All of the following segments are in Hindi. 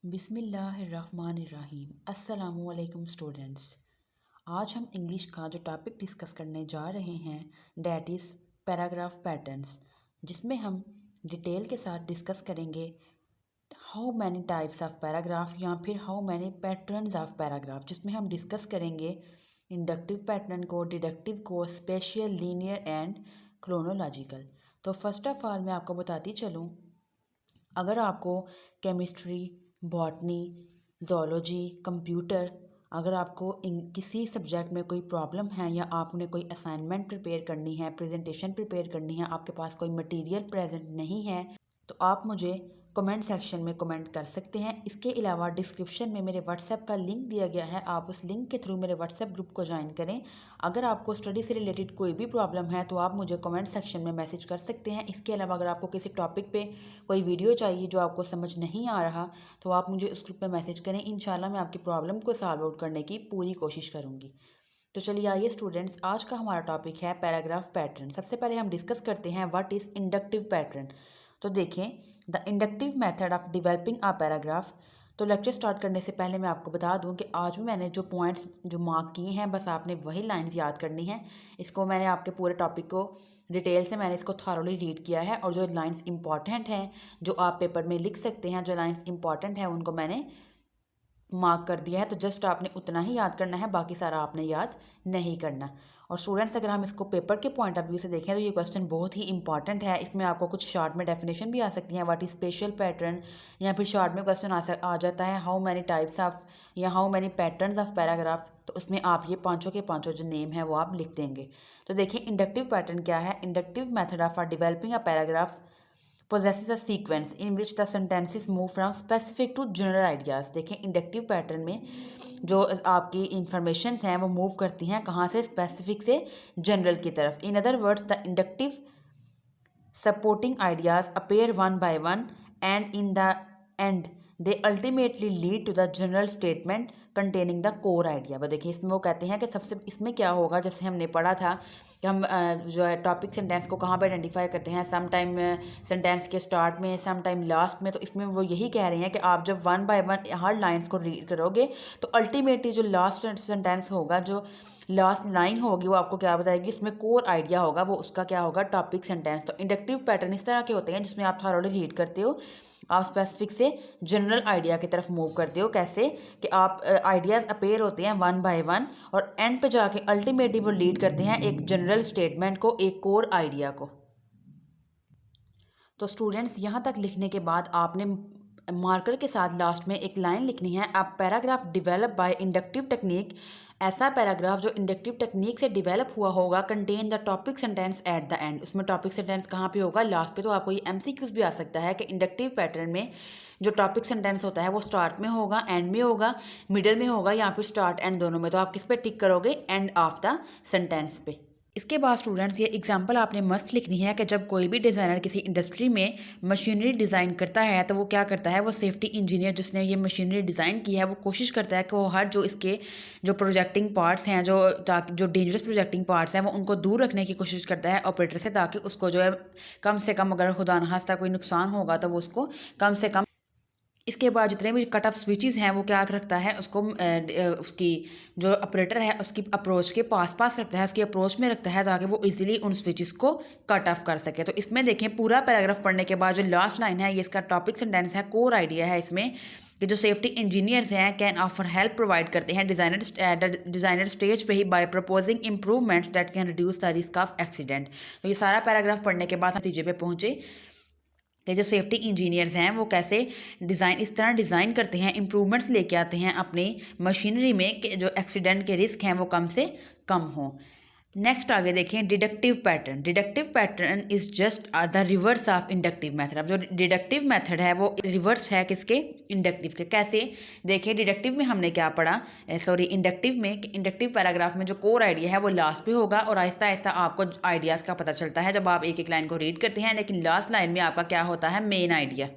बिस्मिल्लाहिर्रहमानिर्रहीम। अस्सलामुअलैकुम स्टूडेंट्स। आज हम इंग्लिश का जो टॉपिक डिस्कस करने जा रहे हैं डैट इज़ पैराग्राफ पैटर्न्स, जिसमें हम डिटेल के साथ डिस्कस करेंगे how many types of paragraph या फिर how many patterns of paragraph, जिसमें हम डिस्कस करेंगे इंडक्टिव पैटर्न को, डिडक्टिव को, स्पेशियल, लीनियर एंड क्रोनोलॉजिकल। तो फर्स्ट ऑफ ऑल मैं आपको बताती चलूँ, अगर आपको केमिस्ट्री, बॉटनी, ज़ूलॉजी, कंप्यूटर, अगर आपको किसी सब्जेक्ट में कोई प्रॉब्लम है या आपने कोई असाइनमेंट प्रिपेयर करनी है, प्रेजेंटेशन प्रिपेयर करनी है, आपके पास कोई मटेरियल प्रेजेंट नहीं है, तो आप मुझे कमेंट सेक्शन में कमेंट कर सकते हैं। इसके अलावा डिस्क्रिप्शन में मेरे व्हाट्सएप का लिंक दिया गया है, आप उस लिंक के थ्रू मेरे व्हाट्सएप ग्रुप को ज्वाइन करें। अगर आपको स्टडी से रिलेटेड कोई भी प्रॉब्लम है तो आप मुझे कमेंट सेक्शन में मैसेज कर सकते हैं। इसके अलावा अगर आपको किसी टॉपिक पे कोई वीडियो चाहिए जो आपको समझ नहीं आ रहा तो आप मुझे उस ग्रुप में मैसेज करें। इंशाल्लाह मैं आपकी प्रॉब्लम को सॉल्व आउट करने की पूरी कोशिश करूँगी। तो चलिए आइए स्टूडेंट्स, आज का हमारा टॉपिक है पैराग्राफ पैटर्न। सबसे पहले हम डिस्कस करते हैं व्हाट इज़ इंडक्टिव पैटर्न। तो देखें, the inductive method of developing a paragraph. तो लेक्चर स्टार्ट करने से पहले मैं आपको बता दूं कि आज भी मैंने जो पॉइंट्स जो मार्क किए हैं, बस आपने वही लाइंस याद करनी है। इसको मैंने आपके पूरे टॉपिक को डिटेल से मैंने इसको थॉरोली रीड किया है, और जो लाइंस इंपॉर्टेंट हैं जो आप पेपर में लिख सकते हैं, जो लाइंस इंपॉर्टेंट हैं उनको मैंने मार्क कर दिया है। तो जस्ट आपने उतना ही याद करना है, बाकी सारा आपने याद नहीं करना। और स्टूडेंट्स, अगर हम इसको पेपर के पॉइंट ऑफ व्यू से देखें तो ये क्वेश्चन बहुत ही इंपॉर्टेंट है। इसमें आपको कुछ शॉर्ट में डेफिनेशन भी आ सकती हैं, व्हाट इज स्पेशल पैटर्न, या फिर शॉर्ट में क्वेश्चन आ जाता है हाउ मैनी टाइप्स ऑफ या how many patterns of paragraph. तो उसमें आप ये पांचों के पांचों जो नेम है वो आप लिख देंगे। तो देखिए, इंडक्टिव पैटर्न क्या है। Inductive method of developing a paragraph possesses a sequence in which the sentences move from specific to general ideas। देखें, इंडक्टिव पैटर्न में जो आपकी इंफॉर्मेशन हैं वो मूव करती हैं कहाँ से, स्पेसिफिक से जनरल की तरफ। In other words, the inductive supporting ideas appear one by one and in the end they ultimately lead to the general statement containing the core idea. वो देखिए, इसमें वो कहते हैं कि सबसे इसमें क्या होगा, जैसे हमने पढ़ा था कि हम जो है टॉपिक सेंटेंस को कहाँ पर आइडेंटिफाई करते हैं, सम टाइम सेंटेंस के स्टार्ट में, सम टाइम लास्ट में। तो इसमें वो यही कह रहे हैं कि आप जब one by one her lines को रीड करोगे तो अल्टीमेटली जो लास्ट सेंटेंस होगा, जो लास्ट लाइन होगी, वो आपको क्या बताएगी, इसमें कोर आइडिया होगा, वो उसका क्या होगा, टॉपिक सेंटेंस। तो इंडक्टिव पैटर्न इस तरह के होते हैं जिसमें आप थॉरोली रीड करते हो, आप स्पेसिफिक से जनरल आइडिया की तरफ मूव करते हो। कैसे कि आप आइडियाज़ अपेयर होते हैं वन बाय वन, और एंड पे जाके अल्टीमेटली वो लीड करते हैं एक जनरल स्टेटमेंट को, एक कोर आइडिया को। तो स्टूडेंट्स, यहाँ तक लिखने के बाद आपने मार्कर के साथ लास्ट में एक लाइन लिखनी है, a paragraph develop by inductive technique. ऐसा पैराग्राफ जो इंडक्टिव टेक्निक से डिवेलप हुआ होगा, contain the topic sentence at the end. उसमें टॉपिक सेंटेंस कहाँ पे होगा, लास्ट पे। तो आपको ये एमसीक्यूज भी आ सकता है कि इंडक्टिव पैटर्न में जो टॉपिक सेंटेंस होता है वो स्टार्ट में होगा, एंड में होगा, मिडल में होगा, या फिर स्टार्ट एंड दोनों में। तो आप किस पे टिक करोगे, एंड ऑफ द सेंटेंस पे। इसके बाद स्टूडेंट्स, ये एग्जांपल आपने मस्त लिखनी है कि जब कोई भी डिज़ाइनर किसी इंडस्ट्री में मशीनरी डिज़ाइन करता है तो वो क्या करता है, वो सेफ्टी इंजीनियर जिसने ये मशीनरी डिज़ाइन की है वो कोशिश करता है कि वो हर जो इसके जो प्रोजेक्टिंग पार्ट्स हैं, जो डेंजरस प्रोजेक्टिंग पार्ट्स हैं, वो उनको दूर रखने की कोशिश करता है ऑपरेटर से, ताकि उसको जो है कम से कम, अगर खुदा न खास्ता कोई नुकसान होगा तो वो उसको कम से कम। इसके बाद जितने भी कट ऑफ स्विचेस हैं वो क्या रखता है, उसको उसकी जो ऑपरेटर है उसकी अप्रोच के पास पास रखता है, उसकी अप्रोच में रखता है, ताकि वो इजीली उन स्विचेस को कट ऑफ कर सके। तो इसमें देखें, पूरा पैराग्राफ पढ़ने के बाद जो लास्ट लाइन है, ये इसका टॉपिक सेंटेंस है, कोर आइडिया है इसमें कि जो सेफ्टी इंजीनियर्स हैं कैन ऑफर हेल्प प्रोवाइड करते हैं डिज़ाइनर स्टेज पे ही by proposing improvements that can reduce the risk of accident. तो ये सारा पैराग्राफ पढ़ने के बाद नतीजे पे पहुँचे कि जो सेफ्टी इंजीनियर्स हैं वो कैसे डिज़ाइन इस तरह डिज़ाइन करते हैं, इम्प्रूवमेंट्स लेके आते हैं अपनी मशीनरी में कि जो एक्सीडेंट के रिस्क हैं वो कम से कम हों। नेक्स्ट आगे देखें, deductive pattern. Deductive pattern is just the reverse of inductive method. अब जो डिडक्टिव मेथड है वो रिवर्स है किसके, इंडक्टिव के। कैसे देखें, डिडक्टिव में हमने क्या पढ़ा, इंडक्टिव में, इंडक्टिव पैराग्राफ में जो कोर आइडिया है वो लास्ट पे होगा, और आहिस्ता आहिस्ता आपको आइडियाज़ का पता चलता है जब आप एक एक लाइन को रीड करते हैं, लेकिन लास्ट लाइन में आपका क्या होता है, मेन आइडिया।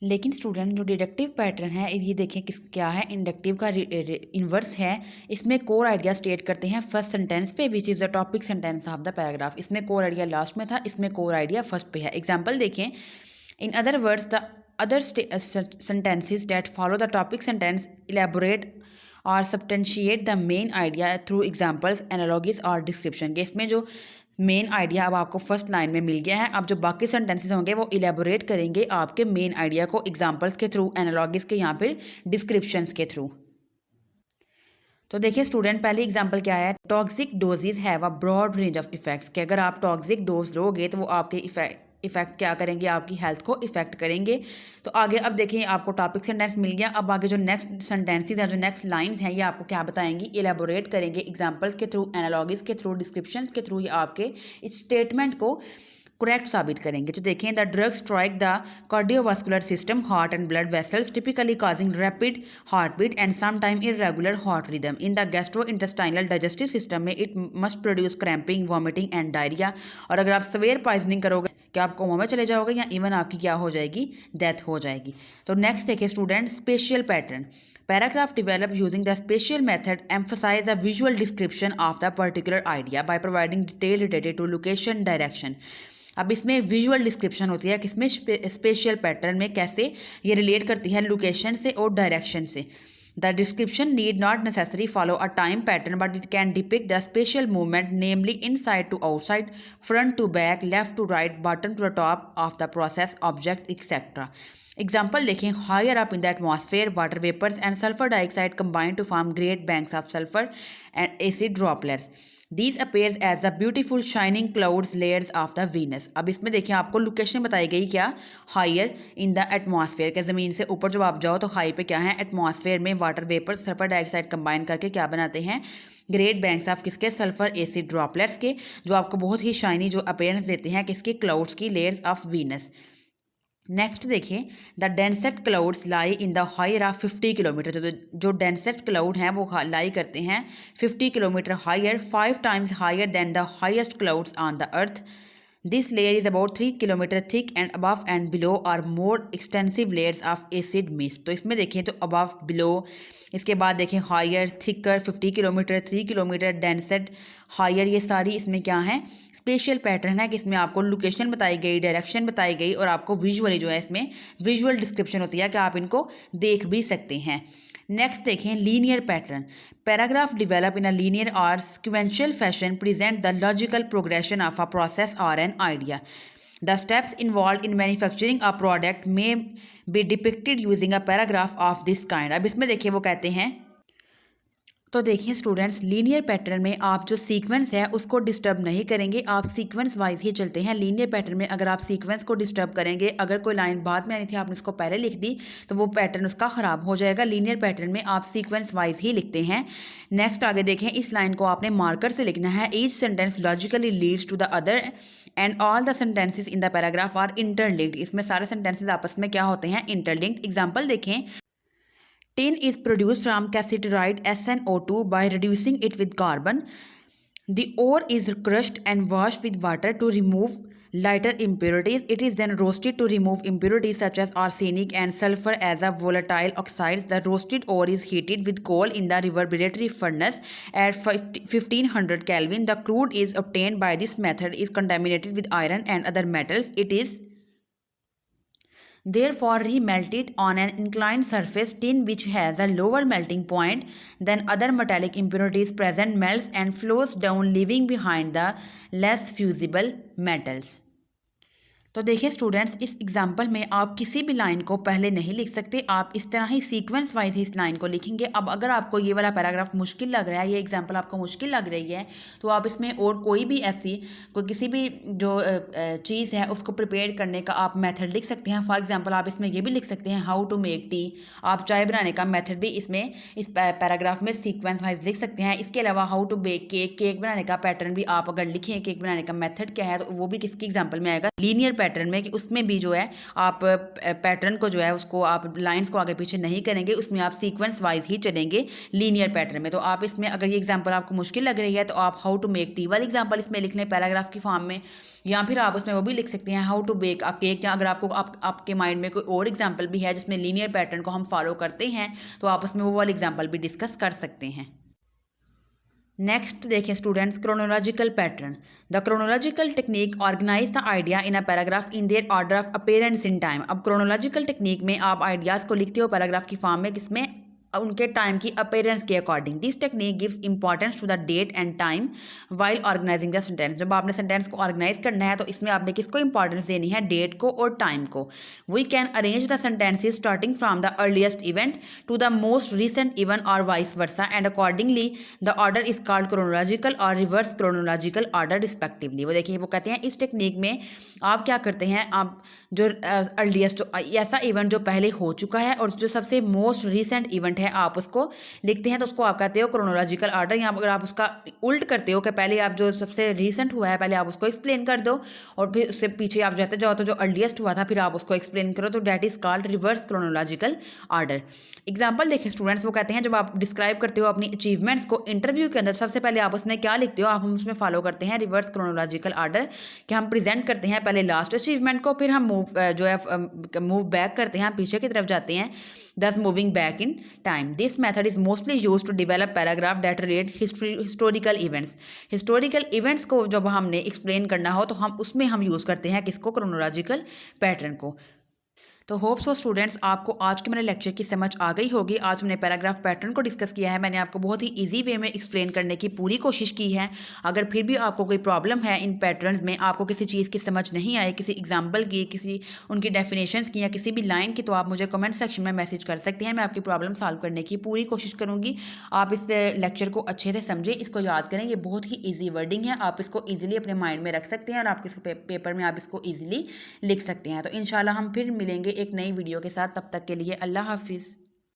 लेकिन स्टूडेंट, जो डिडक्टिव पैटर्न है ये देखें किस क्या है, इंडक्टिव का इन्वर्स है। इसमें कोर आइडिया स्टेट करते हैं फर्स्ट सेंटेंस पे, which is the topic sentence of the paragraph. इसमें कोर आइडिया लास्ट में था, इसमें कोर आइडिया फर्स्ट पे है। एग्जांपल देखें, इन other words the other sentences that follow the topic sentence elaborate और substantiate the main idea through examples, analogies और description। के इसमें जो मेन आइडिया अब आपको फर्स्ट लाइन में मिल गया है, अब जो बाकी सेंटेंसेस होंगे वो इलेबोरेट करेंगे आपके मेन आइडिया को एग्जांपल्स के थ्रू, एनालॉगिस के यहाँ पे डिस्क्रिप्शंस के थ्रू। तो देखिए स्टूडेंट, पहली एग्जांपल क्या है, toxic doses have a broad range of effects, कि अगर आप टॉक्सिक डोज लोगे तो वो आपके इफेक्ट क्या करेंगे, आपकी हेल्थ को इफेक्ट करेंगे। तो आगे अब देखिए आपको टॉपिक सेंटेंस मिल गया, अब आगे जो नेक्स्ट सेंटेंसेस हैं, जो नेक्स्ट लाइंस हैं, ये आपको क्या बताएंगी, इलेबोरेट करेंगे एग्जांपल्स के थ्रू, एनालॉगिस के थ्रू, डिस्क्रिप्शंस के थ्रू, ये आपके इस स्टेटमेंट को करेक्ट साबित करेंगे। तो देखें, the drug strike the cardiovascular system, heart and blood vessels, typically causing rapid heart beat and sometime irregular heart rhythm. In the gastro intestinal digestive system में it must produce cramping, vomiting and diarrhoea. और अगर आप सवेयर पॉइजनिंग करोगे क्या आप कोमा में चले जाओगे या इवन आपकी क्या हो जाएगी, डेथ हो जाएगी। तो नेक्स्ट देखिए student, spatial pattern. Paragraph developed using the spatial method emphasize the visual description of the particular idea by providing detail related to location, direction। अब इसमें विजुअल डिस्क्रिप्शन होती है किसमें, स्पेशियल पैटर्न में, कैसे ये रिलेट करती है लोकेशन से और डायरेक्शन से। The description need not necessary follow a time pattern but it can depict the spatial movement, namely inside to outside, front to back, left to right, bottom to the top of the process object etcetera. Example देखें, higher up in the atmosphere water vapours and sulphur dioxide combine to form great banks of sulphur and acid droplets. These appears as the beautiful shining clouds layers of the Venus। अब इसमें देखिए आपको लोकेशन बताई गई क्या, हायर इन द एटमॉस्फेयर, के ज़मीन से ऊपर जब आप जाओ तो हाई पे क्या है, एटमॉस्फेयर में water vapour sulphur dioxide combine करके क्या बनाते हैं, ग्रेट बैंक्स ऑफ किसके, सल्फर एसिड ड्रॉपलेट्स के, जो आपको बहुत ही शाइनी जो अपीयरेंस देते हैं किसके, क्लाउड्स की, लेयर्स ऑफ वीनस। नेक्स्ट देखिए, the densest clouds lie in the higher of 50 kilometre. जो डेंसेट क्लाउड हैं वो लाई करते हैं 50 kilometre higher, 5 times higher than the highest clouds on the earth. This layer is about 3 kilometre thick and above and below are more extensive layers of acid mist. तो इसमें देखें तो अबव, बिलो, इसके बाद देखें higher, thicker, 50 kilometre, 3 kilometre, डेंसेट, higher, ये सारी इसमें क्या है, स्पेशल पैटर्न है कि इसमें आपको लोकेशन बताई गई, डायरेक्शन बताई गई और आपको विजुअली जो है इसमें विजुअल डिस्क्रिप्शन होती है कि आप इनको देख भी सकते हैं। नेक्स्ट देखें, linear pattern. Paragraph develop in a linear और sequential fashion present the logical progression of a process और an idea. The steps involved in manufacturing a product may be depicted using a paragraph of this kind। अब इसमें देखिए वो कहते हैं, तो देखिए स्टूडेंट्स, लीनियर पैटर्न में आप जो सीक्वेंस है उसको डिस्टर्ब नहीं करेंगे, आप सीक्वेंस वाइज ही चलते हैं। लीनियर पैटर्न में अगर आप सीक्वेंस को डिस्टर्ब करेंगे, अगर कोई लाइन बाद में आनी थी आपने उसको पहले लिख दी तो वो पैटर्न उसका ख़राब हो जाएगा। लीनियर पैटर्न में आप सीक्वेंस वाइज ही लिखते हैं। नेक्स्ट आगे देखें, इस लाइन को आपने मार्कर से लिखना है। Each sentence logically leads to the other and all the sentences in the paragraph are interlinked. इसमें सारे सेंटेंसेस आपस में क्या होते हैं, इंटरलिंक्ड। एग्जाम्पल देखें, tin is produced from cassiterite SnO2 by reducing it with carbon. The ore is crushed and washed with water to remove lighter impurities. It is then roasted to remove impurities such as arsenic and sulfur as a volatile oxides. The roasted ore is heated with coal in the reverberatory furnace at 1500 Kelvin. The crude is obtained by this method is contaminated with iron and other metals. It is therefore remelted on an inclined surface. Tin, which has a lower melting point than other metallic impurities present, melts and flows down, leaving behind the less fusible metals। तो देखिए स्टूडेंट्स, इस एग्जाम्पल में आप किसी भी लाइन को पहले नहीं लिख सकते, आप इस तरह ही सीक्वेंस वाइज ही इस लाइन को लिखेंगे। अब अगर आपको ये वाला पैराग्राफ मुश्किल लग रहा है, ये एग्जाम्पल आपको मुश्किल लग रही है, तो आप इसमें और कोई भी ऐसी कोई किसी भी जो चीज़ है उसको प्रिपेयर करने का आप मेथड लिख सकते हैं। फॉर एग्जाम्पल आप इसमें ये भी लिख सकते हैं, हाउ टू मेक टी। आप चाय बनाने का मेथड भी इसमें इस पैराग्राफ में सीक्वेंस वाइज लिख सकते हैं। इसके अलावा how to bake cake, cake बनाने का पैटर्न भी आप अगर लिखें, केक बनाने का मेथड क्या है, तो वो भी किसकी एग्जाम्पल में आएगा, लीनियर पैटर्न में, कि उसमें भी जो है आप पैटर्न को जो है उसको आप लाइंस को आगे पीछे नहीं करेंगे, उसमें आप सीक्वेंस वाइज ही चलेंगे लीनियर पैटर्न में। तो आप इसमें अगर ये एग्जांपल आपको मुश्किल लग रही है तो आप हाउ टू मेक टी वाली एग्जांपल इसमें लिख लें पैराग्राफ की फॉर्म में, या फिर आप उसमें वो भी लिख सकते हैं how to bake a cake. या अगर आपको आपके माइंड में कोई और एग्जाम्पल भी है जिसमें लीनियर पैटर्न को हम फॉलो करते हैं तो आप उसमें वो वाली एग्जाम्पल भी डिस्कस कर सकते हैं। नेक्स्ट देखिए students, chronological pattern. The chronological technique organize the idea in a paragraph in their order of appearance in time. अब क्रोनोलॉजिकल टेक्निक में आप आइडियाज़ को लिखते हो पैराग्राफ की फॉर्म में, किसमें, उनके टाइम की अपीयरेंस के according. This technique gives importance to the date and time while organizing the sentence. जब आपने सेंटेंस को ऑर्गेनाइज करना है तो इसमें आपने किसको इंपॉर्टेंस देनी है, डेट को और टाइम को। We can arrange the sentences starting from the earliest event to the most recent event और vice versa and accordingly the order is called chronological और रिवर्स क्रोनोलॉजिकल ऑर्डर रिस्पेक्टिवली। वो देखिए वो कहते हैं इस टेक्निक में आप क्या करते हैं, आप जो अर्लीस्ट ऐसा इवेंट जो पहले हो चुका है और जो सबसे मोस्ट रिसेंट इवेंट है आप उसको लिखते हैं, तो उसको आप कहते हो क्रोनोलॉजिकल ऑर्डर। या अगर आप उसका उल्ट करते हो कि पहले आप जो सबसे रिसेंट हुआ है पहले आप उसको एक्सप्लेन कर दो और फिर उससे पीछे आप जाते जाओ तो जो अर्लीस्ट हुआ था फिर आप उसको एक्सप्लेन करो, तो that is called reverse chronological order. Example देखें स्टूडेंट्स, वो कहते हैं जब आप डिस्क्राइब करते हो अपनी अचीवमेंट्स को इंटरव्यू के अंदर, सबसे पहले आप उसमें क्या लिखते हो, आप हम उसमें फॉलो करते हैं रिवर्स क्रोनोलॉजिकल ऑर्डर, कि हम प्रेजेंट करते हैं पहले लास्ट अचीवमेंट को, फिर हम मूव बैक करते हैं, हम पीछे की तरफ जाते हैं, thus moving back in time. This method is mostly used to develop paragraph that relate historical events. Historical events को जब हमने explain करना हो तो हम उसमें हम यूज़ करते हैं किसको, chronological pattern को। तो होप सो स्टूडेंट्स आपको आज के मेरे लेक्चर की समझ आ गई होगी। आज हमने पैराग्राफ पैटर्न को डिस्कस किया है, मैंने आपको बहुत ही इजी वे में एक्सप्लेन करने की पूरी कोशिश की है। अगर फिर भी आपको कोई प्रॉब्लम है इन पैटर्न्स में, आपको किसी चीज़ की समझ नहीं आई, किसी एग्जाम्पल की, किसी उनकी डेफिनेशंस की या किसी भी लाइन की, तो आप मुझे कमेंट सेक्शन में मैसेज कर सकते हैं। मैं आपकी प्रॉब्लम सॉल्व करने की पूरी कोशिश करूँगी। आप इस लेक्चर को अच्छे से समझें, इसको याद करें, ये बहुत ही ईजी वर्डिंग है, आप इसको ईजिली अपने माइंड में रख सकते हैं और आप किसी पेपर में आप इसको ईजिली लिख सकते हैं। तो इंशाल्लाह हम फिर मिलेंगे एक नई वीडियो के साथ, तब तक के लिए अल्लाह हाफिज़।